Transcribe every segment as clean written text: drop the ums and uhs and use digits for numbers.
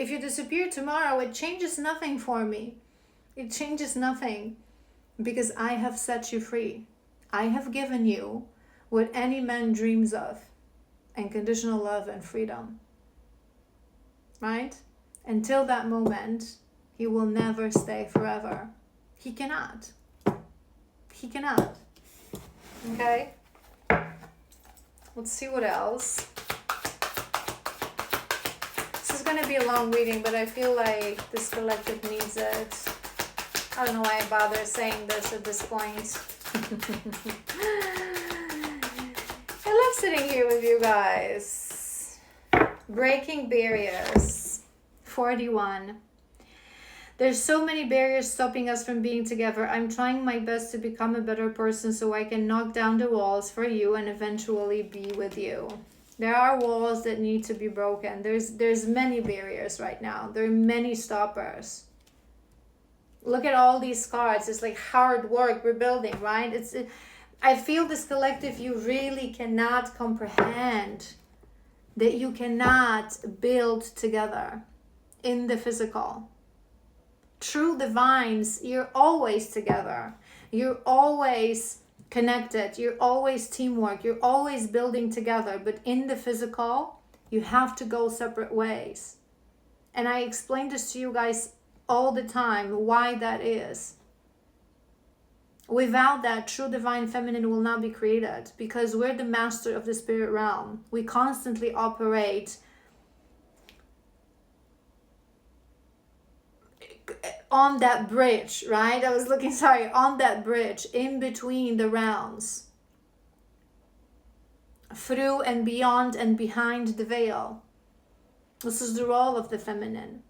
If you disappear tomorrow, it changes nothing for me. It changes nothing, because I have set you free. I have given you what any man dreams of, unconditional love and freedom. Right? Until that moment, he will never stay forever. He cannot. He cannot. Okay? Let's see what else. This is going to be a long reading, but I feel like this collective needs it. I don't know why I bother saying this at this point. I love sitting here with you guys. Breaking barriers. 41. There's so many barriers stopping us from being together. I'm trying my best to become a better person so I can knock down the walls for you and eventually be with you. There are walls that need to be broken. There's many barriers right now. There are many stoppers. Look at all these cards. It's like hard work rebuilding, right? I feel this collective, you really cannot comprehend that you cannot build together in the physical. True divines, you're always together. You're always connected. You're always teamwork. You're always building together. But in the physical, you have to go separate ways. And I explain this to you guys all the time, why that is. Without that, true divine feminine will not be created, because we're the master of the spirit realm. We constantly operate on that bridge, right? On that bridge in between the realms, through and beyond and behind the veil. This is the role of the feminine.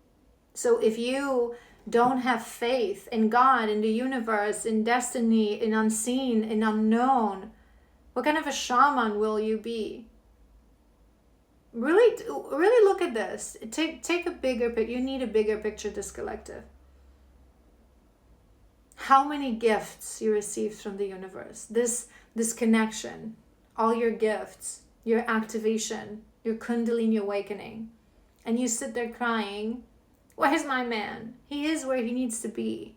So if you don't have faith in God, in the universe, in destiny, in unseen, in unknown, what kind of a shaman will you be? Really look at this. Take a bigger picture. You need a bigger picture, this collective. How many gifts you received from the universe. This connection, all your gifts, your activation, your Kundalini awakening. And you sit there crying, where's my man? He is where he needs to be.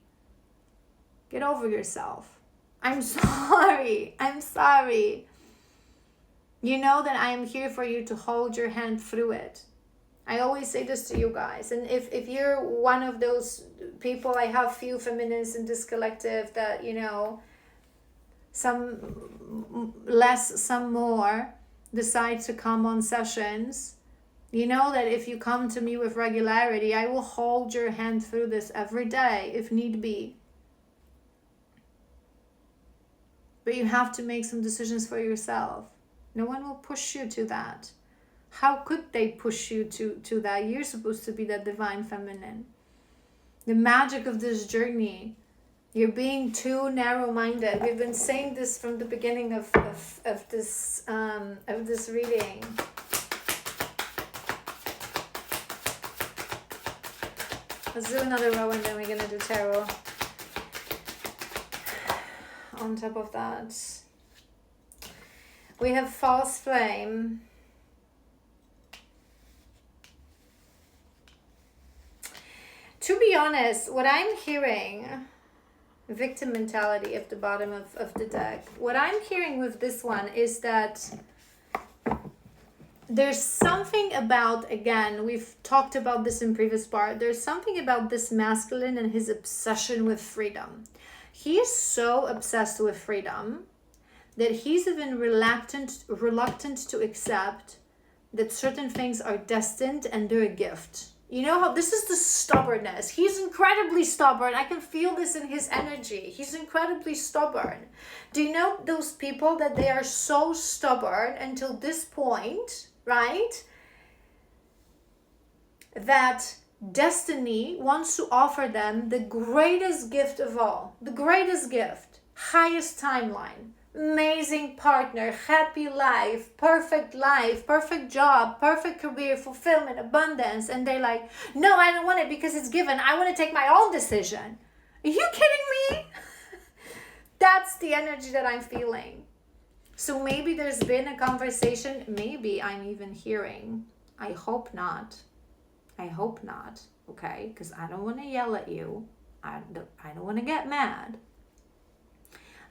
Get over yourself. I'm sorry. You know that I am here for you to hold your hand through it. I always say this to you guys. And if you're one of those people, I have few feminists in this collective that, you know, some less, some more, decide to come on sessions. You know that if you come to me with regularity, I will hold your hand through this every day if need be. But you have to make some decisions for yourself. No one will push you to that. How could they push you to that? You're supposed to be that divine feminine. The magic of this journey. You're being too narrow-minded. We've been saying this from the beginning of this reading. Let's do another row and then we're gonna do tarot. On top of that, we have false flame. To be honest, what I'm hearing, victim mentality at the bottom of the deck. What I'm hearing with this one is that there's something about, again, we've talked about this in previous part, there's something about this masculine and his obsession with freedom. He is so obsessed with freedom that he's even reluctant to accept that certain things are destined and they're a gift. You know how this is the stubbornness. He's incredibly stubborn. I can feel this in his energy. He's incredibly stubborn. Do you know those people that they are so stubborn until this point, right? That destiny wants to offer them the greatest gift of all. The greatest gift. Highest timeline. Amazing partner, happy life, perfect job, perfect career, fulfillment, abundance. And they're like, no, I don't want it because it's given. I want to take my own decision. Are you kidding me? That's the energy that I'm feeling. So maybe there's been a conversation, maybe I'm even hearing, I hope not. I hope not, okay? Because I don't want to yell at you. I don't want to get mad.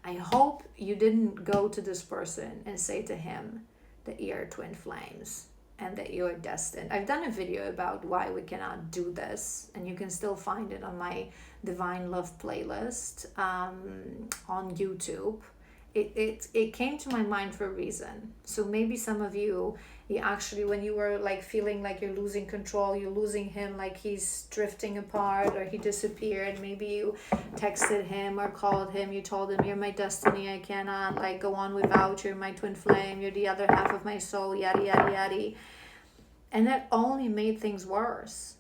I hope you didn't go to this person and say to him that you're twin flames and that you're destined. I've done a video about why we cannot do this, and you can still find it on my Divine Love playlist on YouTube. It came to my mind for a reason. So maybe some of you actually, when you were like feeling like you're losing control, you're losing him, like he's drifting apart or he disappeared, maybe you texted him or called him, you told him, you're my destiny, I cannot like go on without you, you're my twin flame, you're the other half of my soul, yada yada yada. And that only made things worse.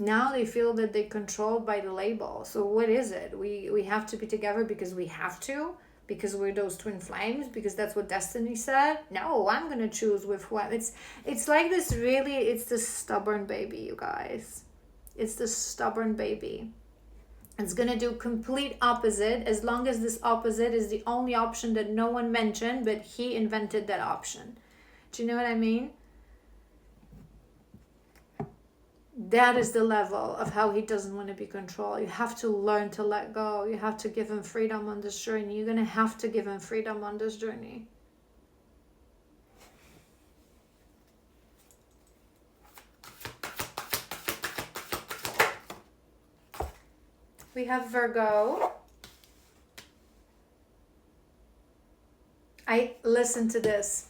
Now they feel that they're controlled by the label. So what is it? We have to be together because we have to? Because we're those twin flames? Because that's what destiny said? No, I'm going to choose with what. It's like this really, it's this stubborn baby, you guys. It's this stubborn baby. It's going to do complete opposite as long as this opposite is the only option that no one mentioned, but he invented that option. Do you know what I mean? That is the level of how he doesn't want to be controlled. You have to learn to let go. You have to give him freedom on this journey. You're going to have to give him freedom on this journey. We have Virgo. Listen to this.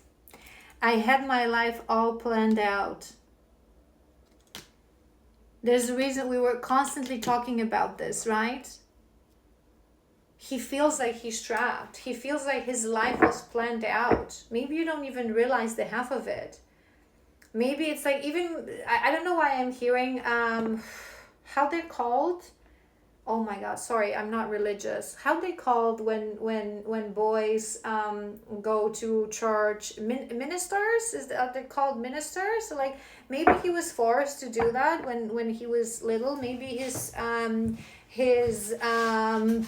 I had my life all planned out. There's a reason we were constantly talking about this, right? He feels like he's trapped. He feels like his life was planned out. Maybe you don't even realize the half of it. Maybe it's like even, I don't know why I'm hearing, how they're called? Oh my God, sorry, I'm not religious. How they called when boys go to church? Ministers? Are they called ministers? So like maybe he was forced to do that when he was little. Maybe his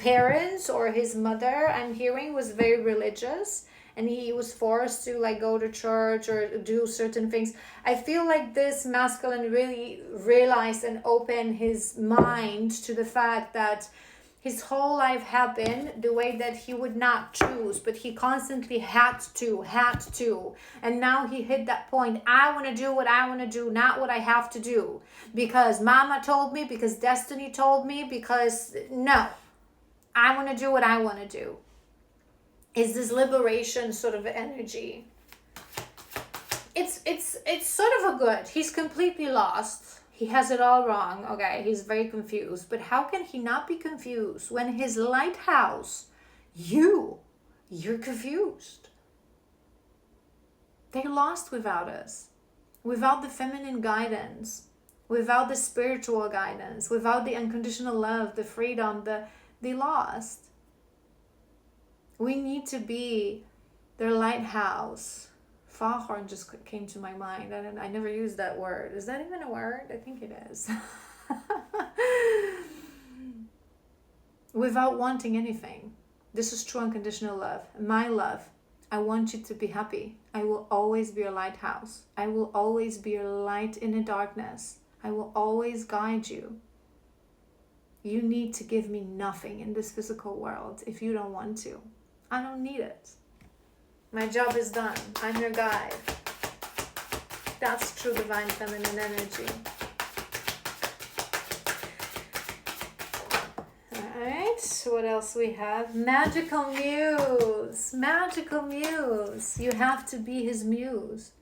parents or his mother, I'm hearing, was very religious. And he was forced to like go to church or do certain things. I feel like this masculine really realized and opened his mind to the fact that his whole life happened the way that he would not choose, but he constantly had to. And now he hit that point. I want to do what I want to do, not what I have to do. Because mama told me, because destiny told me, because no. I want to do what I want to do. Is this liberation sort of energy. It's sort of a good. He's completely lost. He has it all wrong. Okay, he's very confused. But how can he not be confused when his lighthouse, you're confused? They're lost without us. Without the feminine guidance. Without the spiritual guidance. Without the unconditional love, the freedom, they lost. We need to be their lighthouse. Foghorn just came to my mind. I never used that word. Is that even a word? I think it is. Without wanting anything. This is true unconditional love. My love. I want you to be happy. I will always be your lighthouse. I will always be your light in the darkness. I will always guide you. You need to give me nothing in this physical world if you don't want to. I don't need it. My job is done. I'm your guide. That's true divine feminine energy. Alright, so what else we have? Magical muse. Magical muse. You have to be his muse.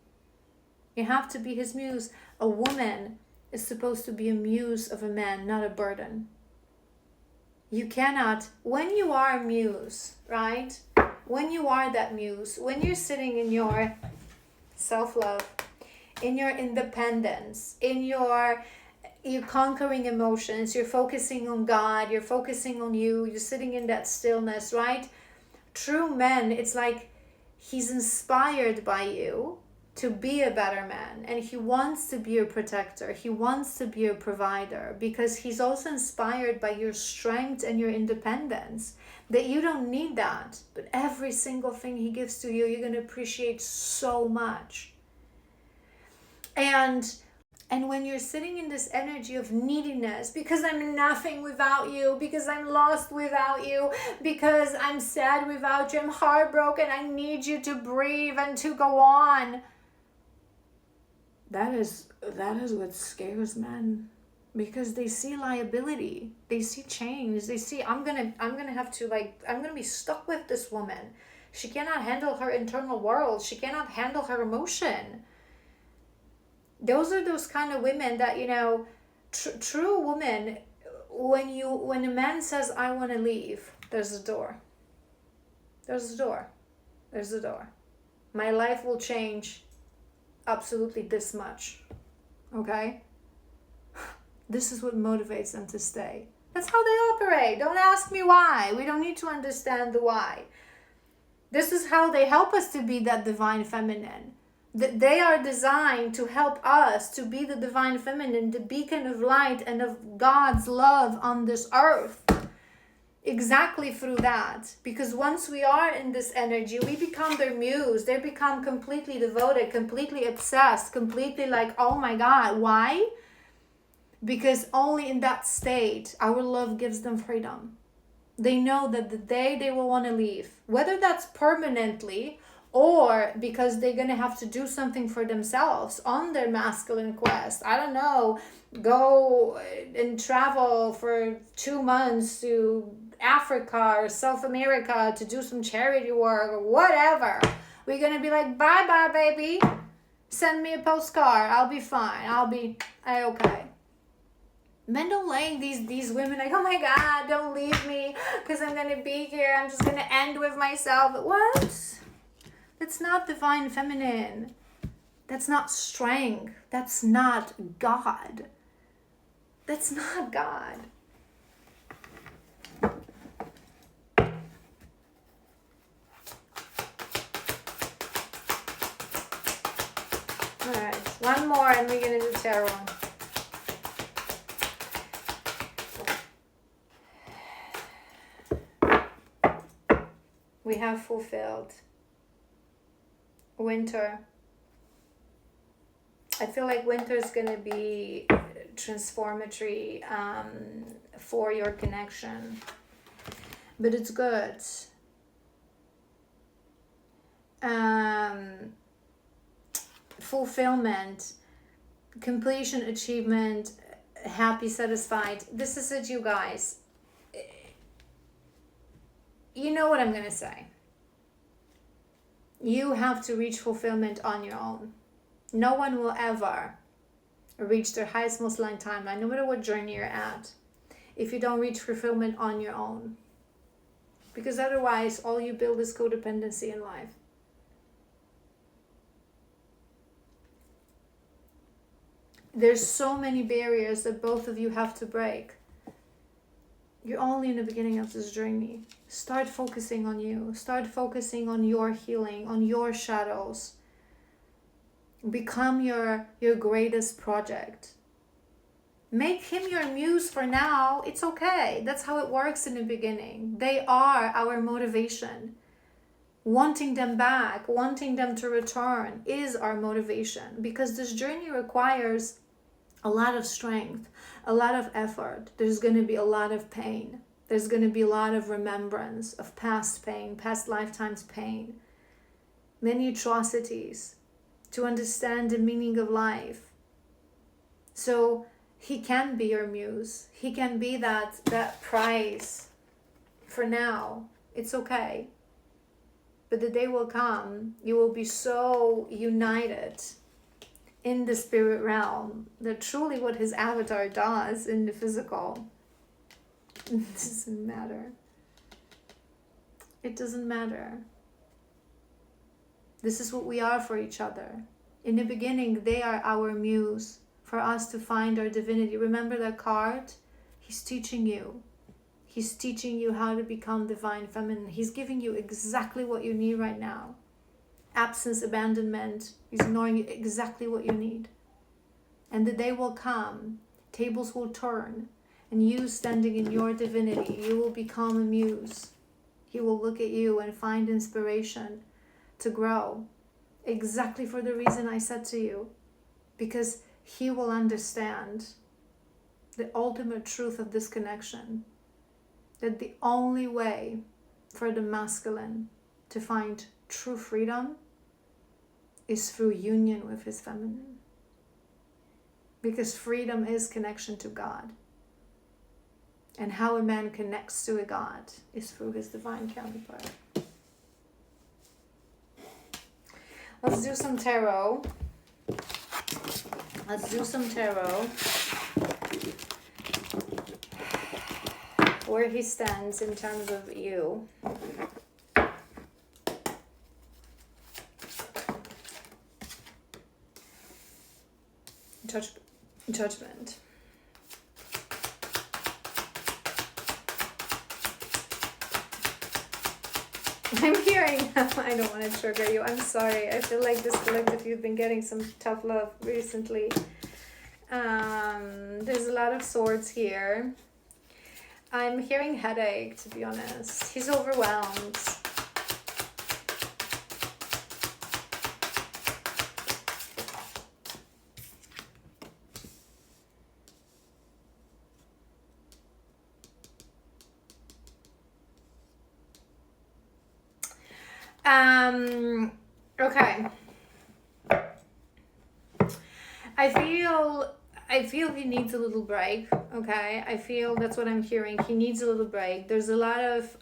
You have to be his muse. A woman is supposed to be a muse of a man, not a burden. You cannot, when you are a muse, right? When you are that muse, when you're sitting in your self-love, in your independence, in you're conquering emotions, you're focusing on God, you're focusing on you're sitting in that stillness, right? True men, it's like he's inspired by you to be a better man, and he wants to be a protector, he wants to be a provider, because he's also inspired by your strength and your independence, that you don't need that, but every single thing he gives to you, you're going to appreciate so much. And And when you're sitting in this energy of neediness, because I'm nothing without you, because I'm lost without you, because I'm sad without you, I'm heartbroken, I need you to breathe and to go on. That is what scares men, because they see liability, they see change, they see I'm gonna be stuck with this woman. She cannot handle her internal world. She cannot handle her emotion. Those are those kind of women that, true woman, when a man says, I want to leave, there's a door. There's a door. There's a door. My life will change absolutely this much. Okay? This is what motivates them to stay. That's how they operate. Don't ask me why. We don't need to understand the why. This is how they help us to be that divine feminine. They are designed to help us to be the divine feminine, the beacon of light and of God's love on this earth. Exactly through that. Because once we are in this energy, we become their muse. They become completely devoted, completely obsessed, completely like, oh my God. Why? Because only in that state, our love gives them freedom. They know that the day they will want to leave, whether that's permanently or because they're going to have to do something for themselves on their masculine quest. I don't know, go and travel for 2 months to Africa or South America to do some charity work or whatever. We're going to be like, bye-bye, baby. Send me a postcard. I'll be fine. I'll be okay. Men don't like these women like, oh my God, don't leave me because I'm going to be here. I'm just going to end with myself. What? That's not divine feminine. That's not strength. That's not God. That's not God. All right, one more and we're going to do tarot. We have fulfilled. Winter. I feel like winter is going to be transformatory for your connection. But it's good. Fulfillment, completion, achievement, happy, satisfied. This is it, you guys. You know what I'm going to say. You have to reach fulfillment on your own. No one will ever reach their highest, most aligned timeline, no matter what journey you're at, if you don't reach fulfillment on your own. Because otherwise, all you build is codependency in life. There's so many barriers that both of you have to break. You're only in the beginning of this journey. Start focusing on you. Start focusing on your healing, on your shadows. Become your greatest project. Make him your muse for now. It's okay. That's how it works in the beginning. They are our motivation. Wanting them back, wanting them to return is our motivation, because this journey requires a lot of strength, a lot of effort. There's going to be a lot of pain. There's going to be a lot of remembrance of past pain, past lifetimes pain, many atrocities to understand the meaning of life. So he can be your muse. He can be that prize for now. It's okay. But the day will come, you will be so united in the spirit realm that truly what his avatar does in the physical, it doesn't matter. It doesn't matter. This is what we are for each other. In the beginning, they are our muse for us to find our divinity. Remember that card? He's teaching you. He's teaching you how to become divine feminine. He's giving you exactly what you need right now. Absence, abandonment. He's knowing exactly what you need. And the day will come. Tables will turn. And you standing in your divinity, you will become a muse. He will look at you and find inspiration to grow. Exactly for the reason I said to you. Because he will understand the ultimate truth of this connection. That the only way for the masculine to find true freedom is through union with his feminine. Because freedom is connection to God. And how a man connects to a God is through his divine counterpart. Let's do some tarot. Where he stands in terms of you. Judgment. I'm hearing, I don't want to trigger you. I'm sorry. I feel like this collective, you've been getting some tough love recently. There's a lot of swords here. I'm hearing headache, to be honest. He's overwhelmed. Okay. I feel he needs a little break, okay? I feel that's what I'm hearing. He needs a little break. There's a lot of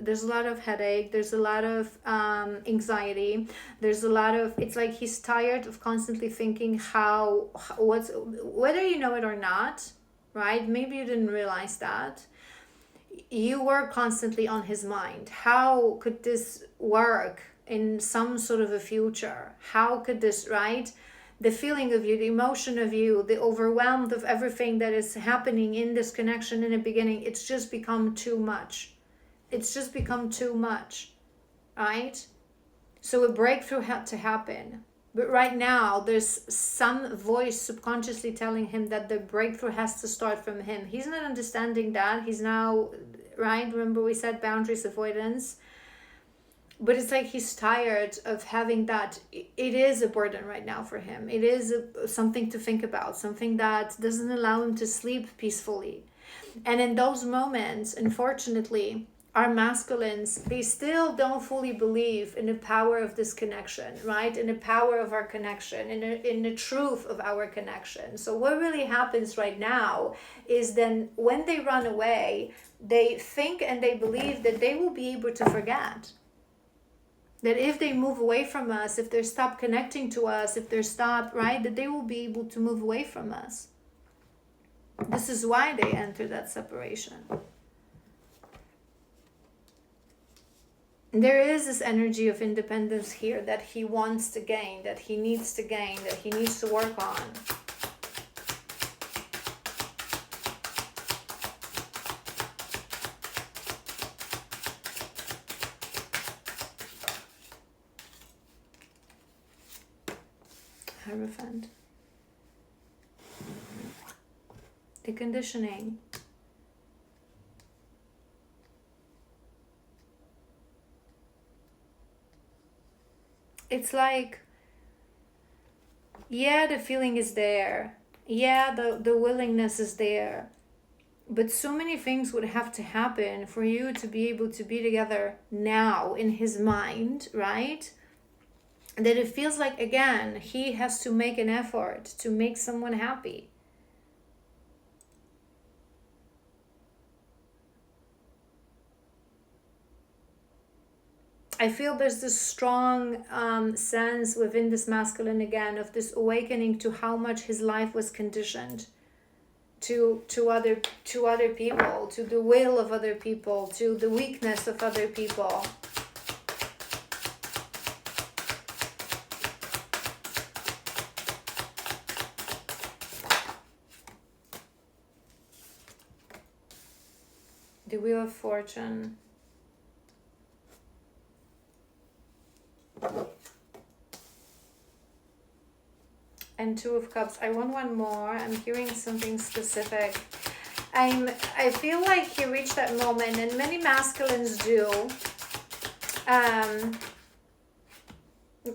there's a lot of headache. There's a lot of anxiety. There's a lot of, it's like he's tired of constantly thinking whether you know it or not, right? Maybe you didn't realize that. You were constantly on his mind. How could this work in some sort of a future? How could this, right? The feeling of you, the emotion of you, the overwhelmed of everything that is happening in this connection in the beginning, it's just become too much. It's just become too much, right? So a breakthrough had to happen. But right now, there's some voice subconsciously telling him that the breakthrough has to start from him. He's not understanding that. He's now, right? Remember we said boundaries avoidance. But it's like he's tired of having that. It is a burden right now for him. It is something to think about, something that doesn't allow him to sleep peacefully. And in those moments, unfortunately, our masculines, they still don't fully believe in the power of this connection, right? In the power of our connection, in the truth of our connection. So what really happens right now is then when they run away, they think and they believe that they will be able to forget. That if they move away from us, if they stop connecting to us, if they stop, right, that they will be able to move away from us. This is why they enter that separation. There is this energy of independence here that he wants to gain, that he needs to gain, that he needs to work on. Hierophant. The conditioning. It's like, yeah, the feeling is there. Yeah, the willingness is there. But so many things would have to happen for you to be able to be together now in his mind, right? That it feels like, again, he has to make an effort to make someone happy. I feel there's this strong sense within this masculine, again, of this awakening to how much his life was conditioned to other people, to the will of other people, to the weakness of other people. The Wheel of Fortune. And Two of Cups. I want one more. I'm hearing something specific. I feel like he reached that moment, and many masculines do.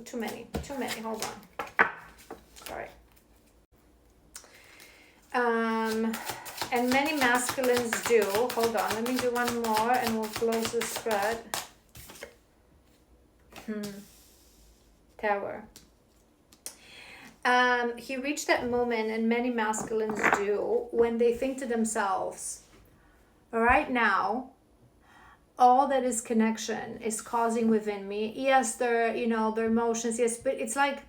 Too many. Hold on. Sorry. And many masculines do. Hold on, let me do one more and we'll close the spread. Tower. He reached that moment, and many masculines do, when they think to themselves, right now, all that is connection is causing within me. Yes, their emotions, yes, but it's like,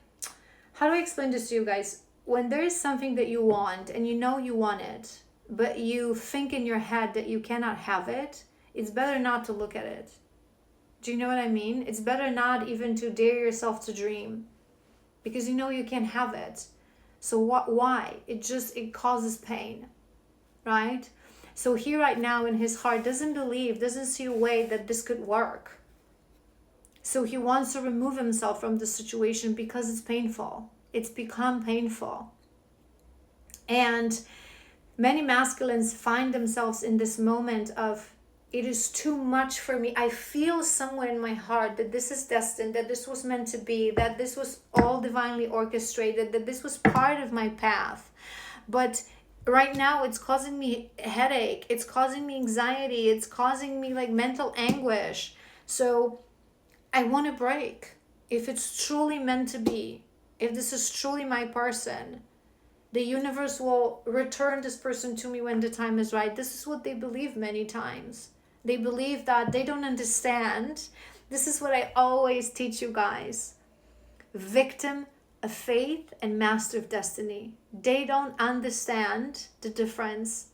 how do I explain this to you guys? When there is something that you want and you know you want it, but you think in your head that you cannot have it, it's better not to look at it. Do you know what I mean? It's better not even to dare yourself to dream, because you know you can't have it. So why? It causes pain, right? So he right now in his heart doesn't see a way that this could work. So he wants to remove himself from the situation because it's painful. It's become painful. And many masculines find themselves in this moment of, it is too much for me. I feel somewhere in my heart that this is destined, that this was meant to be, that this was all divinely orchestrated, that this was part of my path. But right now it's causing me headache, it's causing me anxiety, it's causing me like mental anguish. So I want to break. If it's truly meant to be, if this is truly my person, the universe will return this person to me when the time is right. This is what they believe many times. They believe that they don't understand. This is what I always teach you guys. Victim of faith and master of destiny. They don't understand the difference.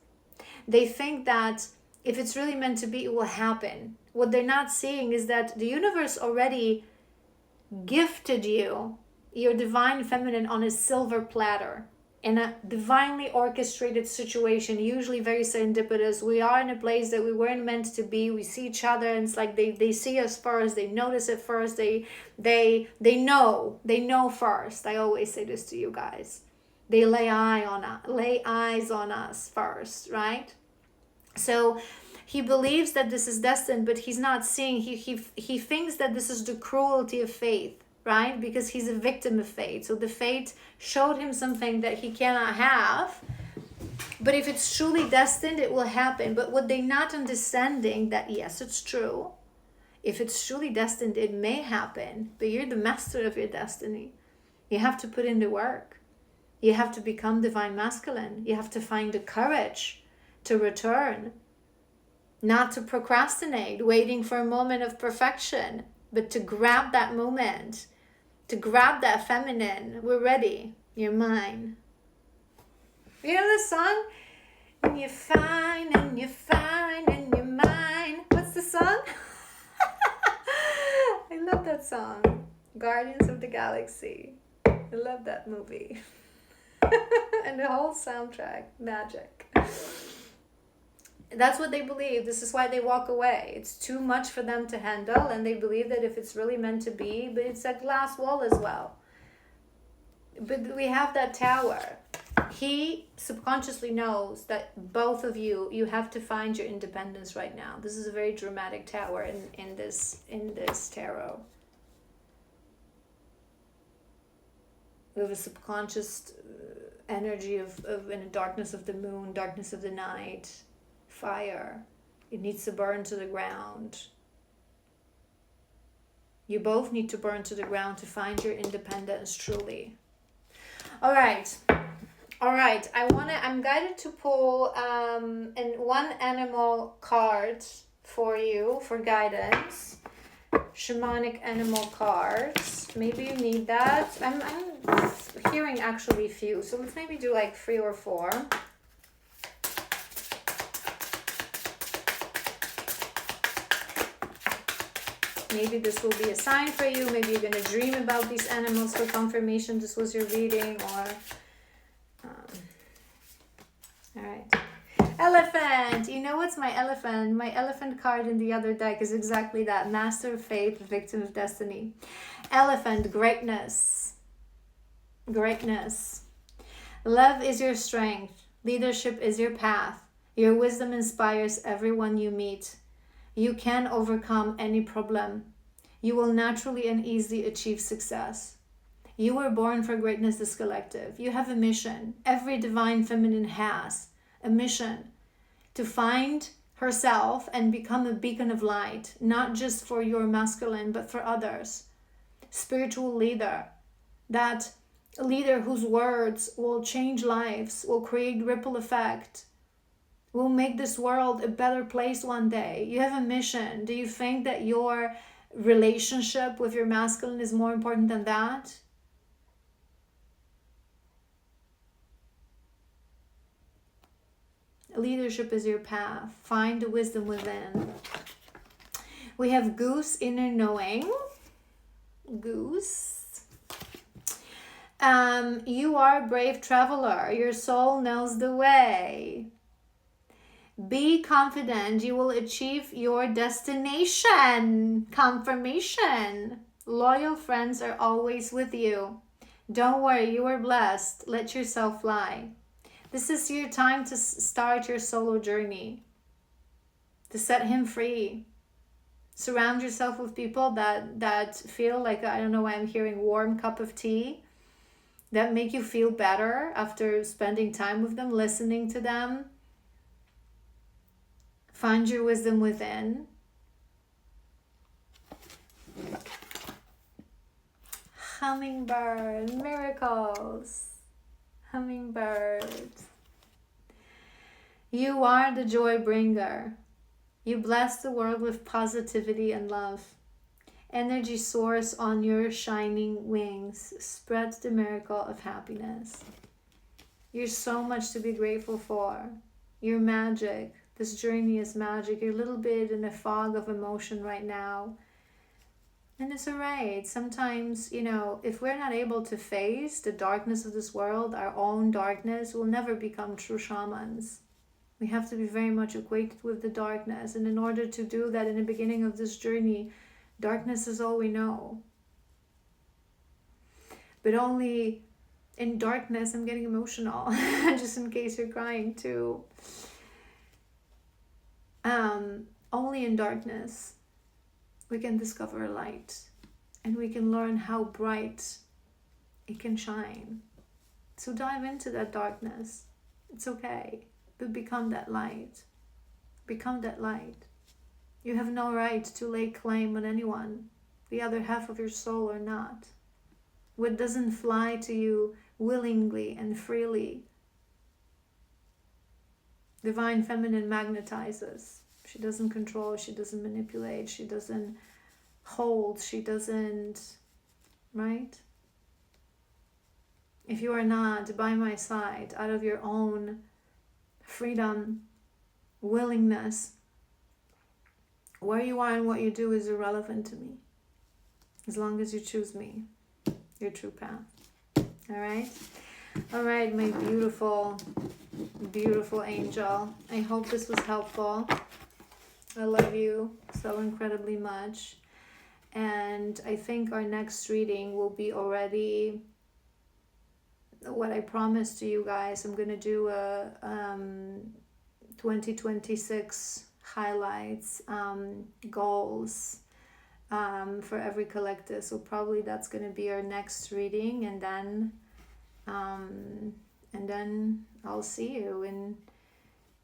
They think that if it's really meant to be, it will happen. What they're not seeing is that the universe already gifted you, your divine feminine, on a silver platter, in a divinely orchestrated situation, usually very serendipitous. We are in a place that we weren't meant to be. We see each other, and it's like they see us first, they notice it first, they know first. I always say this to you guys. They lay eyes on us first, right? So he believes that this is destined, but he's not seeing. He thinks that this is the cruelty of fate, right? Because he's a victim of fate. So the fate showed him something that he cannot have. But if it's truly destined, it will happen. But what they're not understanding, that yes, it's true. If it's truly destined, it may happen. But you're the master of your destiny. You have to put in the work. You have to become divine masculine. You have to find the courage to return. Not to procrastinate, waiting for a moment of perfection, but to grab that moment, to grab that feminine. We're ready. You're mine. You know the song? And you're fine, and you're fine, and you're mine. What's the song? I love that song. Guardians of the Galaxy. I love that movie. And the whole soundtrack. Magic. That's what they believe. This is why they walk away. It's too much for them to handle, and they believe that if it's really meant to be, but it's a glass wall as well. But we have that tower. He subconsciously knows that both of you have to find your independence right now. This is a very dramatic tower in this tarot. We have a subconscious energy of in the darkness of the moon, darkness of the night. Fire. It needs to burn to the ground. You both need to burn to the ground to find your independence truly. All right. I'm guided to pull in one animal card for you for guidance. Shamanic animal cards. Maybe you need that. I'm hearing actually few. So let's maybe do like 3 or 4. Maybe this will be a sign for you. Maybe you're going to dream about these animals for confirmation this was your reading. Or all right. Elephant. You know what's my elephant? My elephant card in the other deck is exactly that. Master of Faith, Victim of Destiny. Elephant, greatness. Greatness. Love is your strength. Leadership is your path. Your wisdom inspires everyone you meet. You can overcome any problem. You will naturally and easily achieve success. You were born for greatness, this collective. You have a mission. Every divine feminine has a mission to find herself and become a beacon of light, not just for your masculine, but for others. Spiritual leader, that leader whose words will change lives, will create ripple effect, will make this world a better place one day. You have a mission. Do you think that your relationship with your masculine is more important than that? Leadership is your path. Find the wisdom within. We have Goose, inner knowing. Goose. You are a brave traveler. Your soul knows the way. Be confident. You will achieve your destination. Confirmation. Loyal friends are always with you. Don't worry, you are blessed. Let yourself fly. This is your time to start your solo journey, to set him free. Surround yourself with people that feel like, I don't know why I'm hearing warm cup of tea, that make you feel better after spending time with them, listening to them. Find your wisdom within. Hummingbird, miracles. Hummingbird. You are the joy bringer. You bless the world with positivity and love. Energy soars on your shining wings. Spread the miracle of happiness. You're so much to be grateful for. You're magic. This journey is magic. You're a little bit in a fog of emotion right now. And it's all right. Sometimes, if we're not able to face the darkness of this world, our own darkness, we'll never become true shamans. We have to be very much acquainted with the darkness. And in order to do that in the beginning of this journey, darkness is all we know. But only in darkness, I'm getting emotional, just in case you're crying too. Only in darkness we can discover a light, and we can learn how bright it can shine. So dive into that darkness. It's okay, but become that light. Become that light. You have no right to lay claim on anyone, the other half of your soul or not. What doesn't fly to you willingly and freely, divine feminine magnetizes. She doesn't control, she doesn't manipulate, she doesn't hold, she doesn't, right? If you are not by my side, out of your own freedom, willingness, where you are and what you do is irrelevant to me. As long as you choose me, your true path. All right? All right, my beautiful, beautiful angel. I hope this was helpful. I love you so incredibly much. And I think our next reading will be already what I promised to you guys. I'm going to do a 2026 highlights, goals for every collective. So probably that's going to be our next reading. And then I'll see you in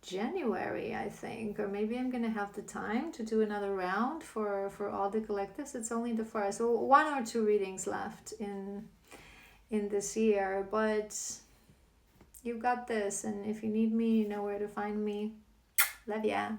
January, I think, or maybe I'm gonna have the time to do another round for all the collectives. It's only the first, so 1 or 2 readings left in this year, but you got this. And if you need me, you know where to find me. Love ya.